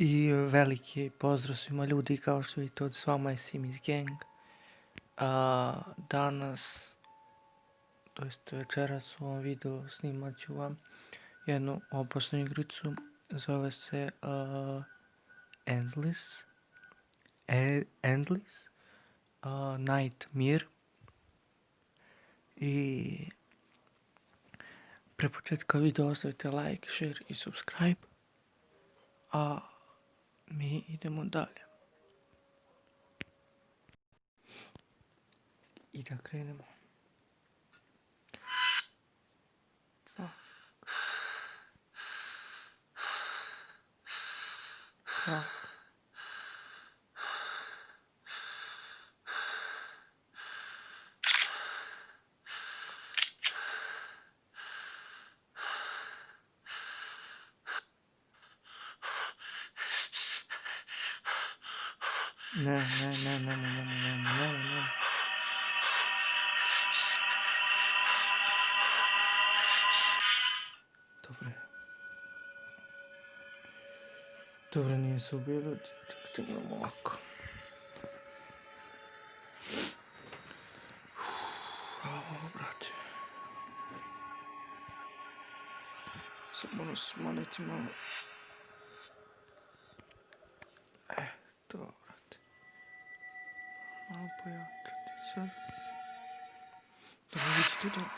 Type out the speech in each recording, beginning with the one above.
I veliki pozdrav svima ljudi, kao što vidite od s vama je Simis Gang. Danas, to jest večeras u ovom videu snimat ću vam jednu opasnu igricu. Zove se Endless Nightmare. I pre početka videa ostavite like, share i subscribe. A mi idemo dalje. I da krenemo. Ne. Dobro, nije se ubio ljudi. Čekajte, moramo ovako. Ovo, brate. Sad moram smanjiti malo. To, brate. Malo pojačati sad. Dobro, vidite dobro.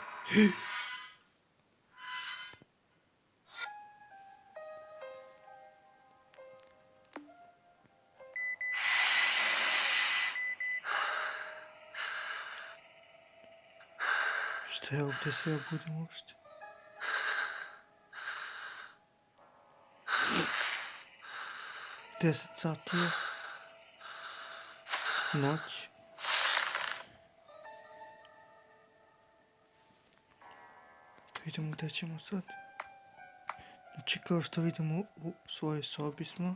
Šta je ovo, gdje se ja budim uopšte? Deset sati je. Noć. Da vidimo gdje ćemo sad. Znači, kao što vidimo, u svojoj sobi smo.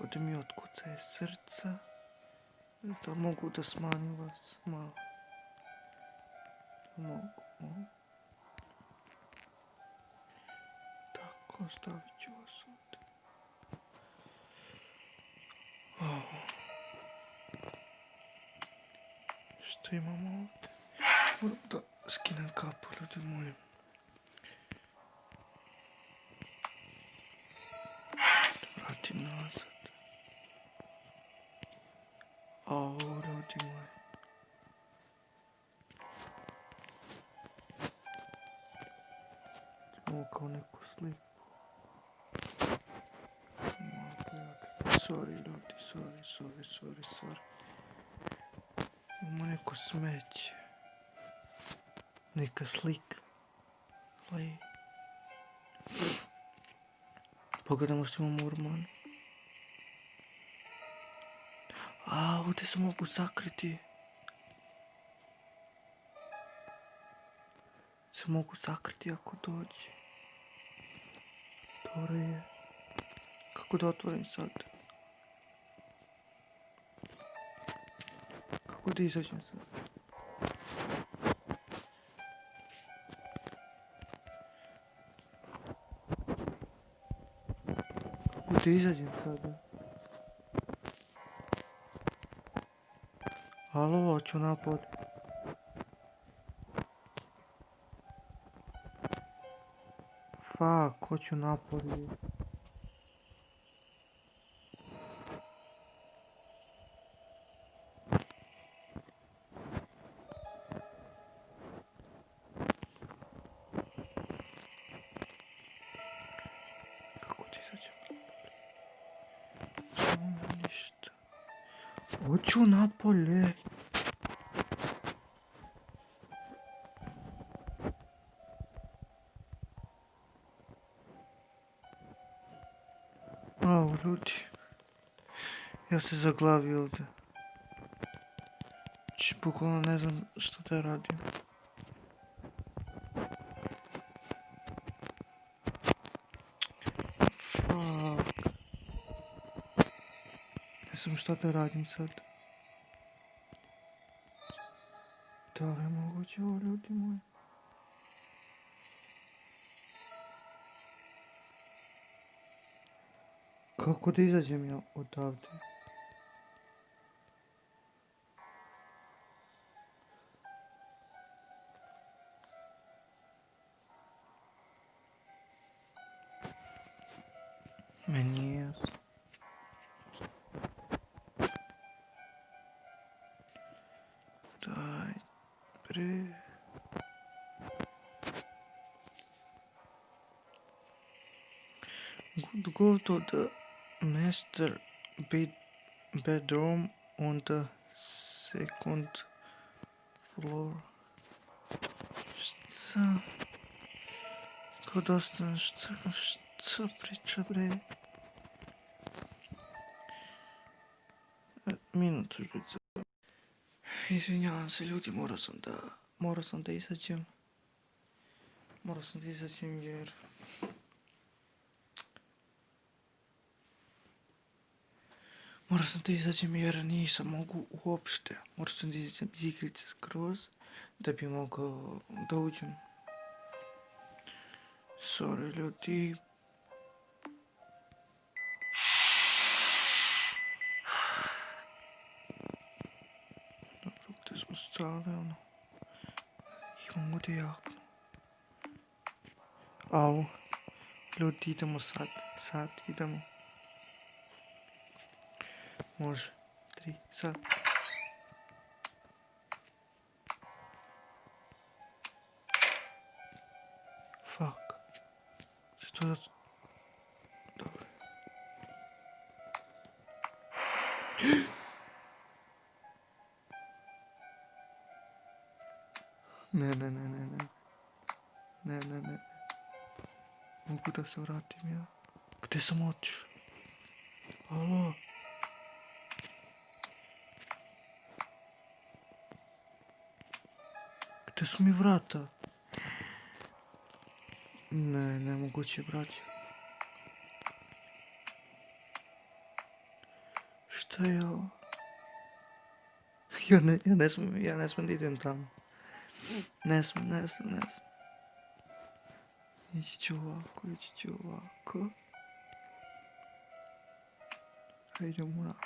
Ovdje mi otkucaje srca. Da mogu da smanjim vas malo. Mogu. Tako, stavit ću vas ovdje. Što imamo ovdje? Moram da skinem kapu, ljudi moji. Da vratim nazad. Ljudi moji. Imamo kao neku sliku. Sorry ljudi, sorry. Imamo neko smeće. Neka slika. Pogledamo što imamo u romanu. Ovdje se mogu sakriti. Se mogu sakriti ako dođe. Dobro je. Kako da otvorim sad? Kako da izađem sad? Kako da izađem sada? Alo, hoću napad. Fuck, hoću napad. Kako ti izađem? Ništa. Hoću napolje. Ljudi. Ja se zaglavio ovdje. Znači, bukvalno ne znam što da radim. Ne znam šta da radim sad. Da li je moguće ovo, ljudi moji? Kako da izađem ja odavde? Meni je jasno. Daj, bre. Go to the master bedroom on the second floor. Šta? Kao da ostane, šta priča, bre? Minut žuca. Izvinjavam se ljudi, morao sam da izađem. Jer... Morao sam da izađem jer nisam mogu uopšte. Morao sam da izađem iz igrice skroz da bi mogao da uđem. Sorry ljudi. Dobro, gdje smo stali, ono. Imam ovdje jaknu. Au. Ljudi, idemo sad idemo. Može. 3, sad. Fuck. Što da... Dobro. Ne. Mogu da se vratim ja. Gdje sam otišao? Alo? Gdje su mi vrata? Ne, nemoguće, braće. Šta je ovo? Ja ne smijem da idem tamo. Ne smijem. Ići ću ovako. Idem u nas.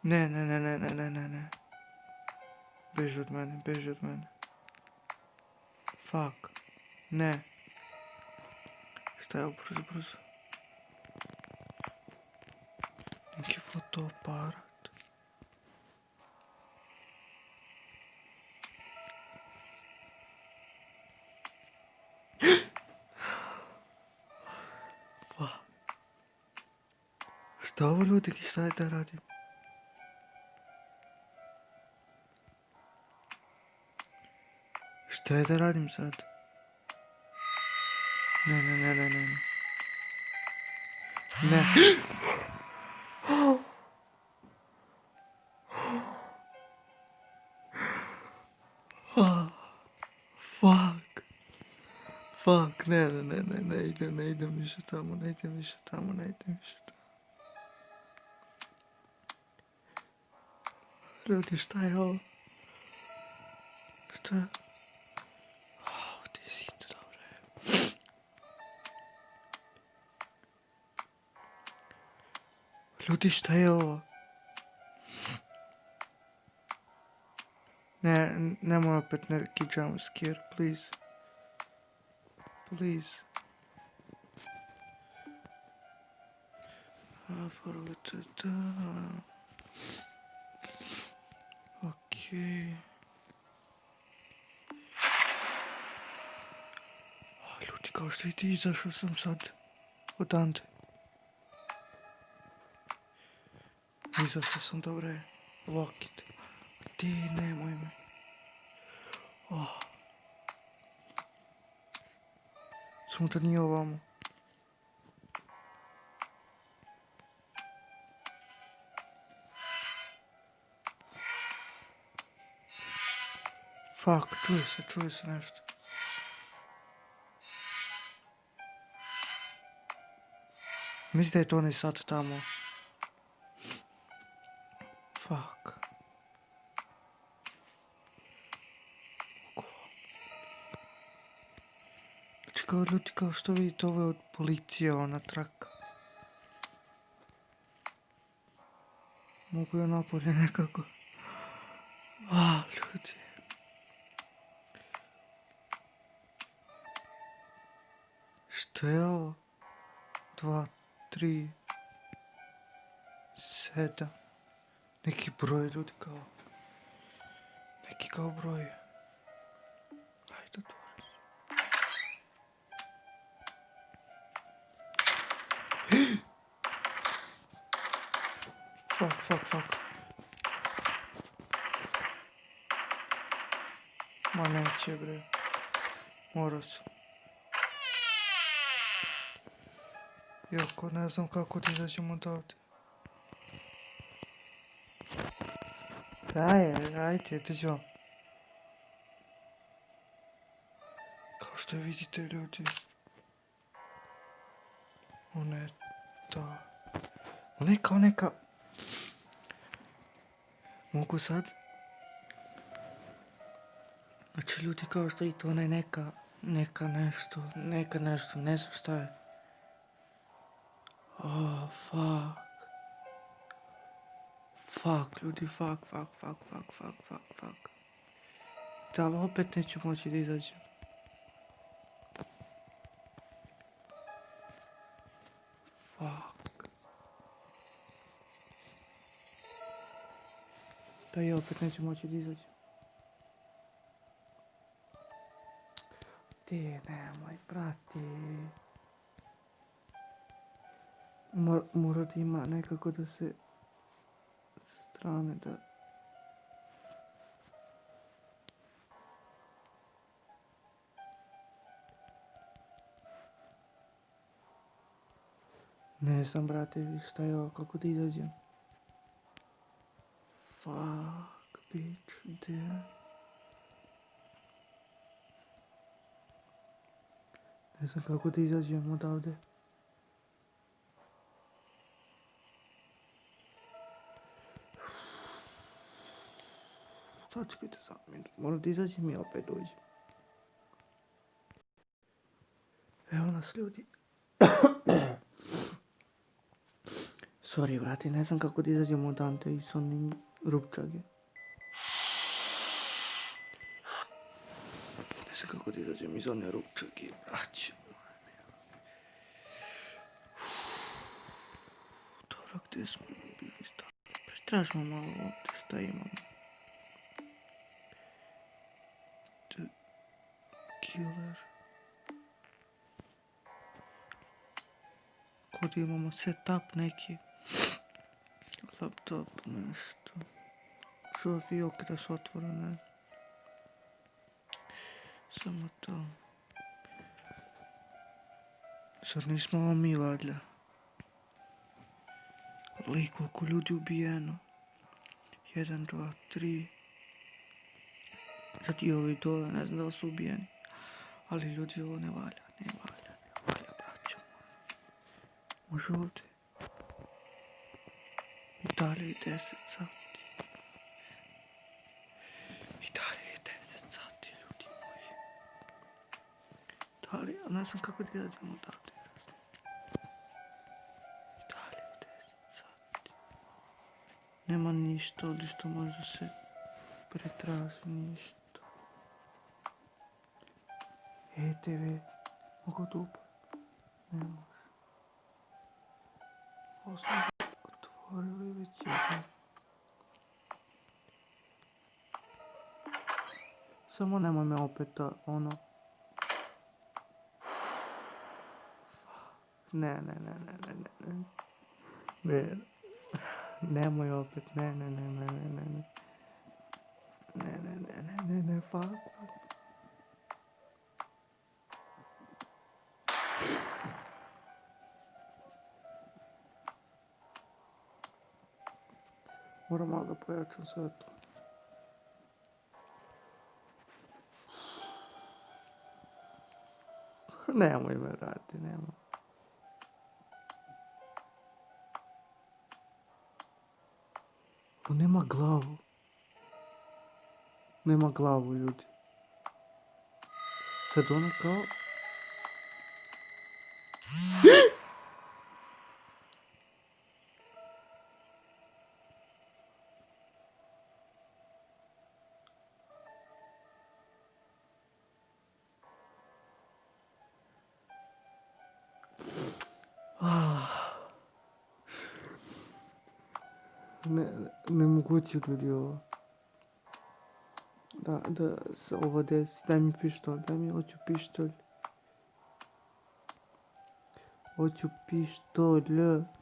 Ne. Beži od mene. Fuck. Ne. Šta je ovo, brzo. Neki fotoaparat. Šta ovo ljudi, šta je da radim? Šta je da radim sad? Ne. Fuck, ne idem više tamo. Ljudi, šta je ovo? Šta je? Ovdje je zid, dobro. Ljudi, šta je ovo? Nemoj opet neki jump scare, please. Okej. Ljudi, kao što vidite, izašao sam sad odande. Izašao sam, dobro je. Lock it. Ti, nemoj me. Samo da nije ovamo. Fuck, čuje se nešto. Mislim da je to onaj sat tamo. Fuck. kao ljudi, kao što vidite, ovo je od policije, ona traka. Mogu ja napolje nekako. Ljudi. Što je ovo? 2, 3, 7. Neki broj, ljudi, kao. Neki kao broj. Ajde, otvori. Fuck. Ma neće, bre. Morao sam. Jako, ne znam kako da izađemo odavde. Ajde, dođi. Kao što vidite, ljudi. Ona je ta. Ona je kao neka... Mogu sad... Znači, ljudi, kao što vidite, ona je neka nešto, ne znam šta je. Oh, fuck. Fuck, ljudi, fuck. Da, ali opet neću moći da izađem. Fuck. Da, i opet neću moći da izađem. Ti, nemoj, brati. Mora da ima nekako da se... strane da... Ne znam, brate, šta je ovo, kako da izađem? Fuck, bitch, gdje? Ne znam kako da izađem odavde. Sačekajte sam minut, moram da izađem i opet dođem. Evo nas, ljudi. Sorry, brate, ne znam kako da izađem odavde iz onim rupčage. Ne znam kako da izađem iz one rupčage, braćo. Dobro, gdje smo bili stali? Pretražimo malo ovdje šta imamo. The killer. Kod imamo setup neki. Laptop, nešto. Što fioke da su otvorene. Samo to. Sad nismo ovo mi valjda. Ali koliko ljudi ubijeno. 1, 2, 3. Sad i ovi dole, ne znam da li su ubijeni. Ali ljudi, ovo ne valja, braćo. Može ovdje. I dalje je 10 sati. Ljudi moji. Dalje, a ne znam kako da izađemo odavde. I dalje je 10 sati. Nema ništa, ovdje što možda se pretraži, ništa. TV, mogu tu upati? Ne može. Ovo smo otvorili već jedno. Samo nemoj me opet da ono... Ne. Nemoj opet, ne, fuck. Moram malo da pojačam svetlo. Nemoj me vrati, nemoj. On nema glavu. Nema glavu, ljudi. Sad ona kao... Nemogoče ljudi ovo. Da se ovo desi. Daj mi pištolj, hoću pištolj. Hoću pištolj,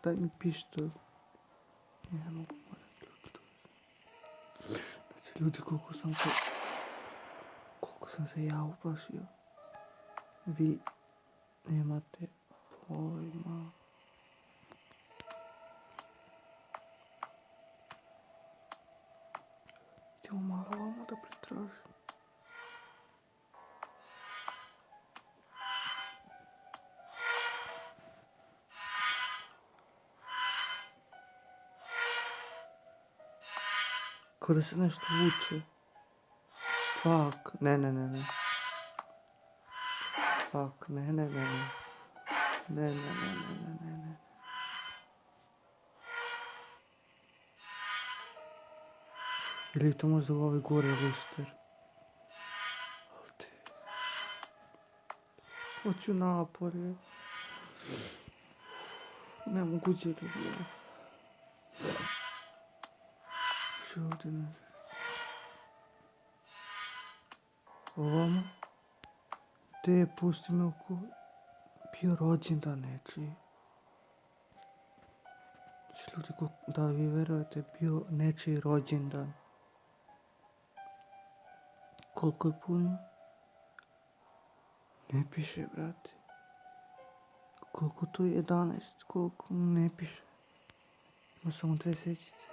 daj mi pištolj. Ne mogu morat ljudi. Znači ljudi koliko sam se ja uplašio. Vi nemate pojma. Idemo malo ovamo da pretražim. Kao da se nešto vuče. Fuck, ne. Fuck, ne. Ili to možda u ovaj gore luster. Ovdje. Hoću napolje. Nemoguće da bilo. Što ovdje ne? Ovamo. Te, pusti me oko. Bio rođendan nečiji. Ljudi, da li vi verujete, bio nečiji rođendan. Koliko je punio? Ne piše, brate. Koliko to je 11? Koliko? Ne piše. Ima samo 2 sećice.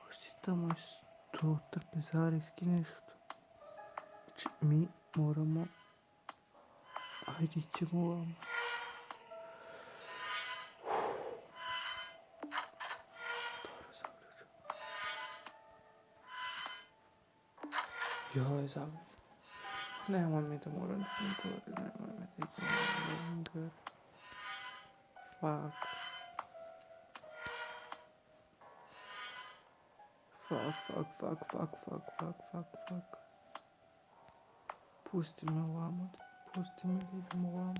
Hoćete tamo je 100 trpezarijski nešto. Znači, mi moramo... Ajde, ićemo ovamo. Dobro, zaključam. Joj, zaključam. Nemoj mi da moram da idem gore, nemoj mi da idem gore. Fuck. Pusti me ovamo, pusti me da idem ovamo.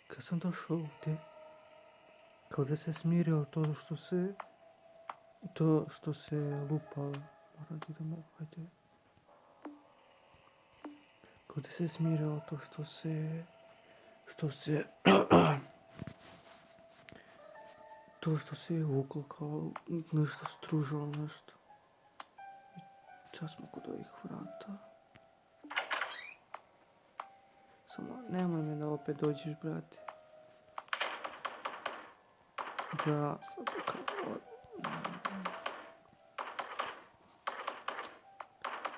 Kad sam došao ovdje, kao da se smirio to što se lupalo. Moram da idem ovamo, ajde. Kao da se smirio to što se to što se je vuklo kao nešto stružalo nešto. I sad smo kod ovih vrata. Samo nemoj me da opet dođeš, brate. Da, sad kao...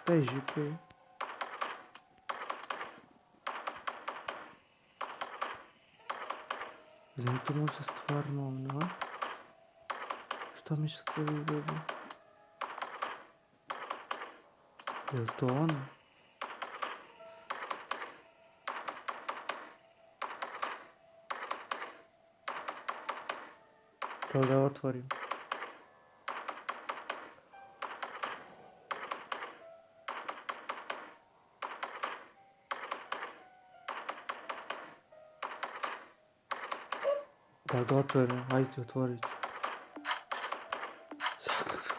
Beži, bre. Ili mi to možda stvarno ono, a? Šta mi se to vidio? Je li to ono? Da otvorim. Da otvorim, ajde otvorit ću. Zaključam.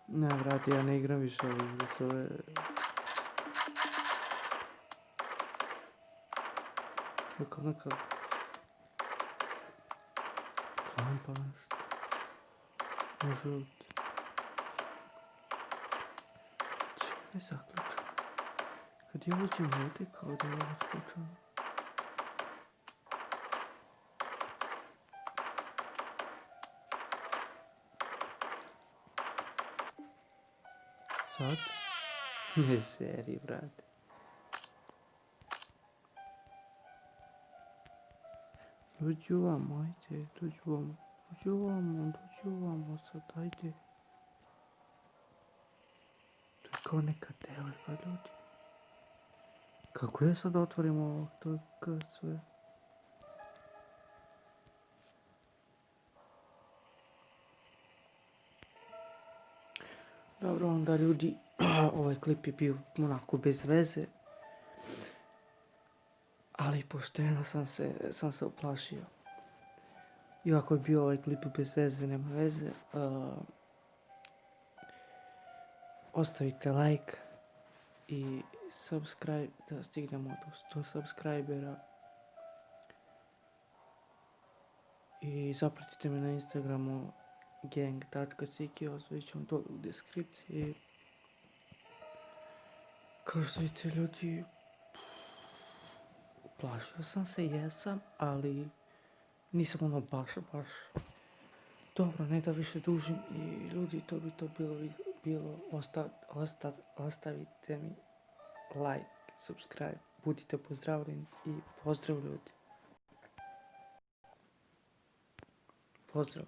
Ne, brate, ja ne igram više ove igrice, ove... Kako nekako... Klampa nešto. Može ovdje. Čime je zaključan? Kad je uđem ovdje, kao da je zaključan. Sad? Ne seri, brate. Dođi ovamo, ajde, dođi ovamo sad, ajde. kao neka devojka, ljudi. Kako ja sad otvorim ovo, to sve? Dobro, onda ljudi, ovaj klip je bio onako bez veze. Ali pošteno sam se uplašio. Iako je bio ovaj klip bez veze, nema veze. Ostavite like i subscribe da stignemo do 100 subscribera. I zapratite me na Instagramu gang.sikio, sve ću vam dole u deskripciji. Kao što vidite ljudi, uplašio sam se, jesam, ali nisam ono baš. Dobro, ne da više dužim i ljudi, to bi to bilo, ostavite mi like, subscribe, budite pozdravljeni i pozdrav ljudi. Pozdrav.